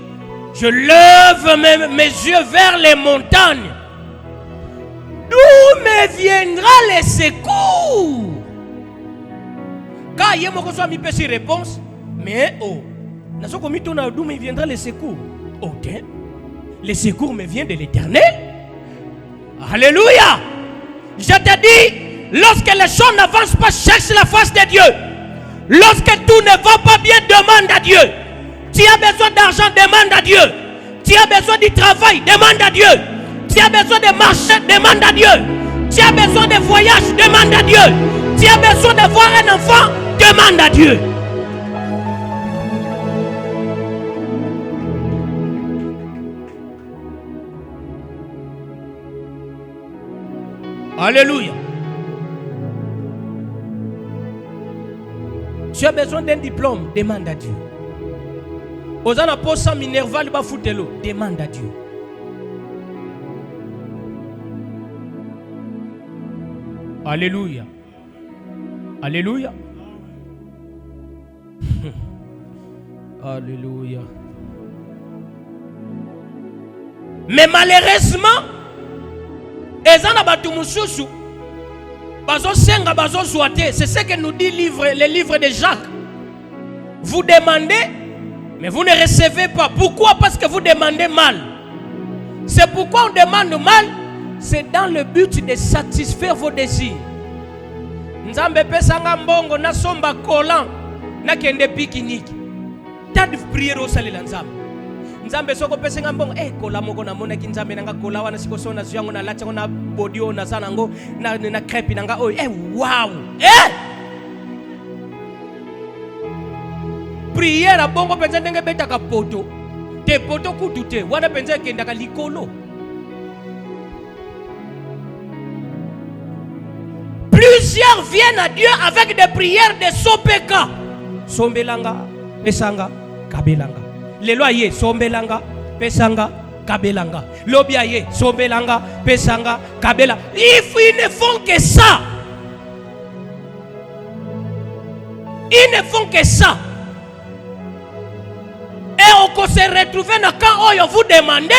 je lève mes yeux vers les montagnes. D'où me viendra le secours? Quand il y a une réponse, mais d'où me viendra le secours? Oh, le secours me vient de l'Éternel. Alléluia. Je te dis, lorsque les choses n'avancent pas, cherche la face de Dieu. Lorsque tout ne va pas bien, demande à Dieu. Tu as besoin d'argent, demande à Dieu. Tu as besoin du travail, demande à Dieu. Tu as besoin de marcher, demande à Dieu. Tu as besoin de voyage, demande à Dieu. Tu as besoin d'avoir un enfant, demande à Dieu. Alléluia. Tu as besoin d'un diplôme, demande à Dieu. Osana posa minerval ba futelo, demande à Dieu. Alléluia. Alléluia. Alléluia. Mais malheureusement, ezana batu mususu bazo senga bazo souhaiter, c'est ce que nous dit le livre de Jacques. Vous demandez, mais vous ne recevez pas. Pourquoi? Parce que vous demandez mal. C'est pourquoi on demande mal. C'est dans le but de satisfaire vos désirs. Nzambe pesanga mbongo na somba kolan na kende pikiniki. Tant de prière au salut nzambe. Nzambe soko pesanga mbongo kola moko na mona ki nzambe nanga kola wana siko sona ziango na lacha na bodio na sana ngo na crepe nanga wow. Prière a bongo penza ndenge betaka poto. Te poto kutute wana penza kenda ka likolo. Plusieurs viennent à Dieu avec des prières de sopeka. Sombelanga, pesanga, kabelanga. Les loyers, sombelanga, pesanga, kabelanga. Lobiaye, sombelanga, pesanga, kabela. Ils ne font que ça. Ils ne font que ça. Et on se retrouve dans quand vous demandez,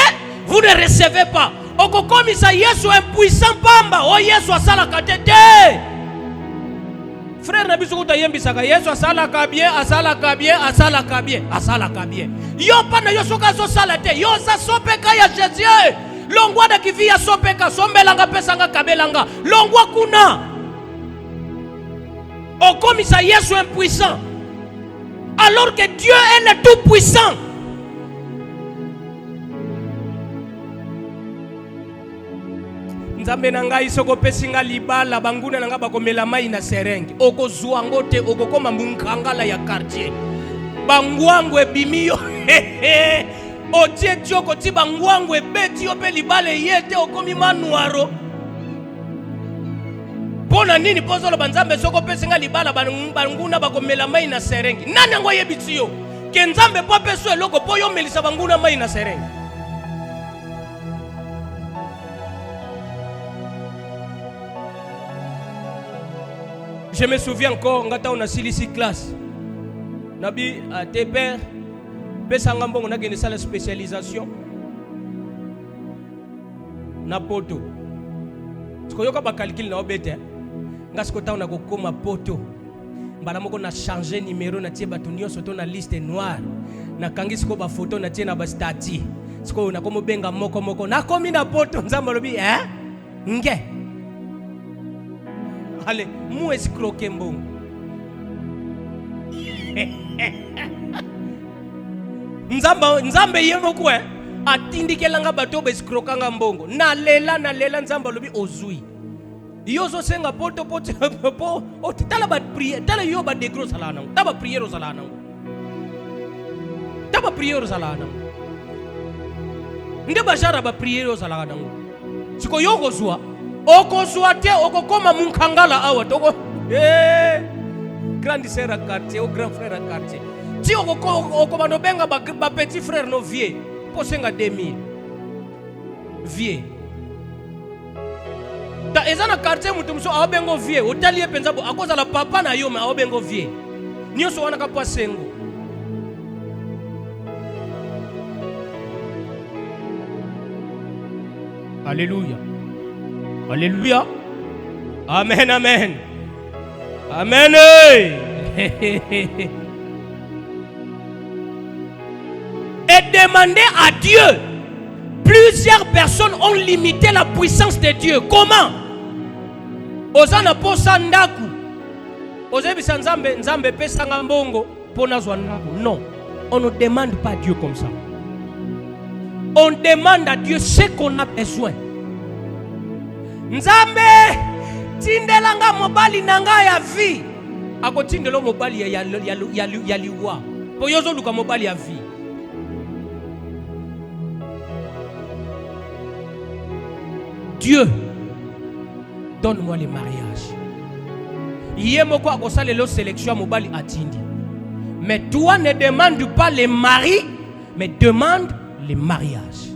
vous ne recevez pas. Comme ça, Yesu impuissant pamba, oh Yesu asala katete. frère na biso kutayembisaka Yesu asalaka bien, asalaka bien, asalaka bien, asalaka bien. Yo pana yo soka zo salate, yo sa sopeka ya Jésus. Longwa da kivi ya sopeka, sombelanga pesanga kabelanga. Longwa kuna. Okomisa Yesu impuissant. Alors que Dieu est le tout puissant. Nzambe nanga isoko pesinga libala banguna nanga bakomela mai na serenge okozwa ngote okokoma munkangala ya quartier bangwangu ebimiyo otie tioko ti bangwangu ebeti ope libale yete okomi manuaro pona nini pozolo banzambe soko pesinga libala banguna bakomela mai na serenge nani ngo yebitiyo ke nzambe po peso eloko po yo melisa banguna mai na serenge. Je me souviens encore, on a silisi classe. Nabi a tes pères, Pesangambon, on a gagné ça la spécialisation. Napoto. Ce qu'on a calculé na obete. Ngaskota on a kokoma poto. Balamoko na changé numéro na tie batunio soto na liste noire. Na kangi sko ba photo na tie na ba stati. Sko na komo benga moko na komi na poto nzamba lobi nge. Allez, mou escroquer mbongo. Nzambe yemo kwe atindikelanga bato ba escroquanga mbongo. Na lela nzamba lobi ozui. Yozo senga poto po tala ba prier, tala yo ba de gros salana. Taba prier au salana. Taba prier au salana. Nde bajara ba prier au salana. Siko yo kozwa okozwate okokoma munkangala awa toko grande sœur à quartier au grand frère à quartier ti okokoma no benga ba petit frère no vieux posenga 2000 vieux ta ezana quartier mutu muso abengo vieux otali penza bo akoza la papa na yo ma abengo vieux nyoso wana ka posengo. Alléluia. Alléluia. Amen, amen. Amen. Et demander à Dieu. Plusieurs personnes ont limité la puissance de Dieu. Comment? Ozana posa ndaku. Ozebisa nzambe pesanga mbongo pona zwa ndaku. Non. On ne demande pas Dieu comme ça. On demande à Dieu ce qu'on a besoin. Nzambe tindelanga mobali nanga ya vie ako tindelo mobali ya liwa po yozo luka mobali ya vie. Dieu donne-moi le mariage. Yemo ko akosala lo sélection mobali atindi. Mais toi ne demande pas le mari, mais demande le mariage.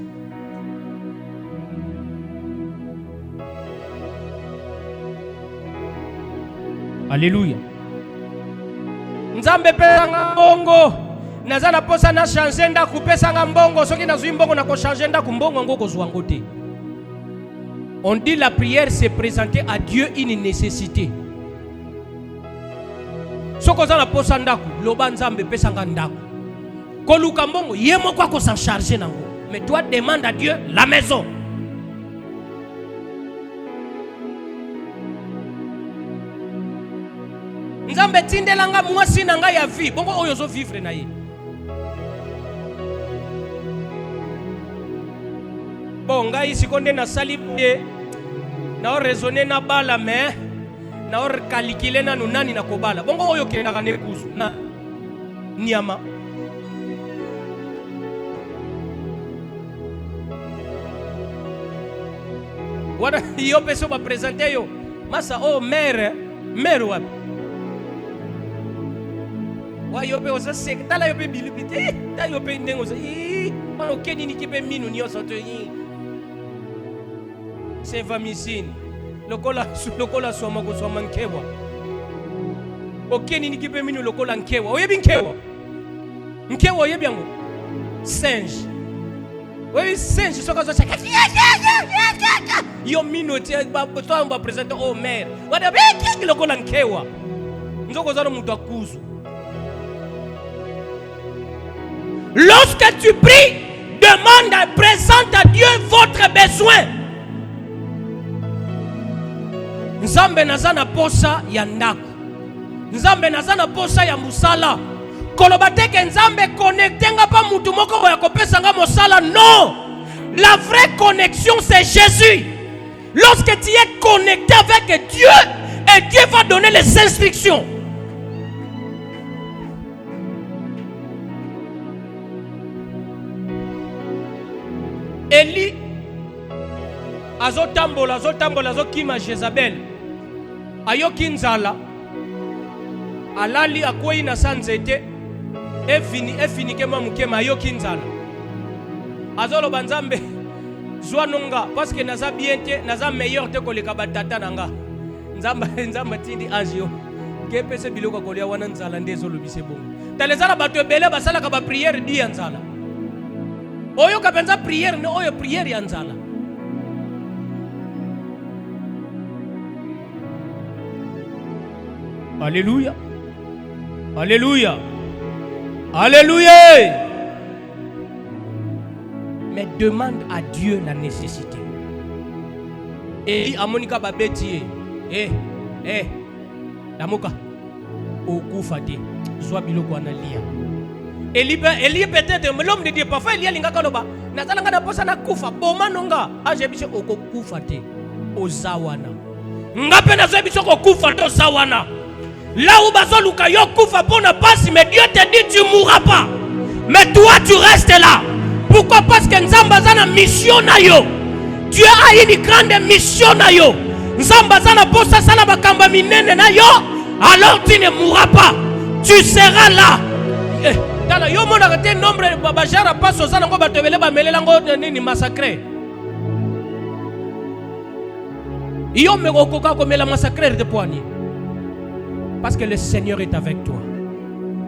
Alléluia. Nzambe pesanga mbongo nazana posa na changer ndaku pesanga mbongo soki nazui mbongo na ko changer ndaku mbongo ngo kozwa ngote. On dit la prière c'est présenter à Dieu une nécessité. Soko zana posa ndaku loba nzambe pesanga ndaku koluka mbongo yemo kwa ko s'en charger nango. Mais toi demande à Dieu la maison. Nzambe tindelanga mwasi nanga ya vie bongo oyo zo vivre na ye. Bon ngai sikonde na salibé na raisonner na bala mais na calculer na nani na kobala bongo oyo kendaka ne kuzu na niama. Wada yo peso ba présenter yo masa oh mère wapi wa yope osa sek tala yope bilibite ta yope ndengo sa ono keni ni kipe minu ni osoto yi c'est vamisine lokola soma ko soma nkebwa okeni ni kipe minu lokola nkebwa oyebi nkebwa oyebi yango singe oyebi singe soka zo chaka yo minu ti ba to ba presenter oh mère wada be lokola nkebwa Lorsque tu pries, demande, présente à Dieu votre besoin. Nzambe nazana posa ya ndako. Nzambe nazana posa ya musala. Kolobateke nzambe connectenga pa mutu moko ya kopesa nga mosala. Non. La vraie connexion c'est Jésus. Lorsque tu es connecté avec Dieu, et Dieu va donner les instructions. Eli azotambola azokima Jezabel. Ayoki nzala. Alali akwei na sanzete. Efini kema mukema ayoki nzala. Azolo banzambe Zwanonga parce que naza bien te, naza meilleur te koleka batata nanga. Nzamba tindi agio. Ke pese biloko kolia wana nzala ndezo lobise bongo. Talezala bato ebele basala ka ba prière di nzala. Oyo ka penza prière ne oyo prière ya nzala. Alléluia. Alléluia. Alléluia. Mais demande à Dieu la nécessité. Et Amonika Babeti, Damoka, Okufate, soit biloko analia. Eli peut-être, mais l'homme de Dieu, parfois il y a l'inga kaloba. Nazalanga na posa na kufa, bomanonga, ajebise okufate, ozawana. Ngape na zebise okufate, ozawana. Là où bazoluka yo kufa pona passe, mais Dieu te dit tu mourras pas. Mais toi tu restes là. Pourquoi? Parce que Nzamba zana mission na yo. Dieu a une grande mission na yo. Nzamba zana posa sala bakamba minene na yo. Alors tu ne mourras pas. Tu seras là. Tala yo mona kate nombre babajara paso zana ngo batebele ba melela ngo nini massacrer. Yo me kokoka ko mela massacrer de poignet. Parce que le Seigneur est avec toi.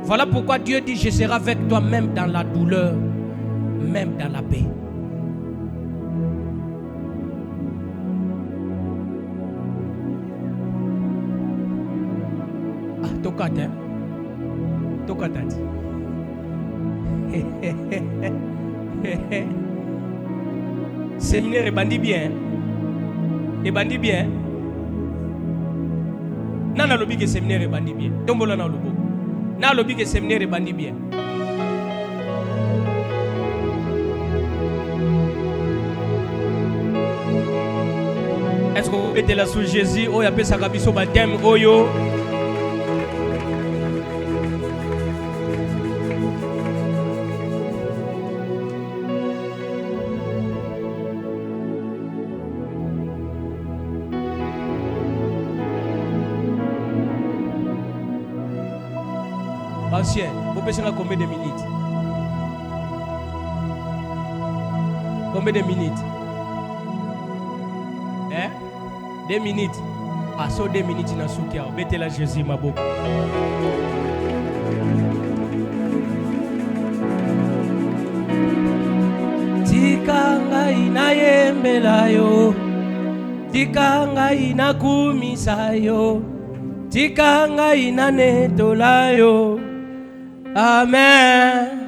Voilà pourquoi Dieu dit je serai avec toi même dans la douleur. Même dans la paix. Ah, tokata. Tokata. Séminaire est bandit bien. Et bandit bien. Nana lobi que séminaire est bandit bien. Tombola na lobo. Nana lobi que séminaire est bandit bien. Est-ce que vous mettez là sous Jésus? Oh, il y a ça kabiso baptême. Oh yo. Ancien, vous pensez à combien de minutes? Combien de minutes? 2 minutes. Ah, so 2 minutes na soukia. Mettez la Jésus ma boue. Tikanga ina yembela yo. Tikanga ina kumisa yo. Tikanga ina netola yo. Amen.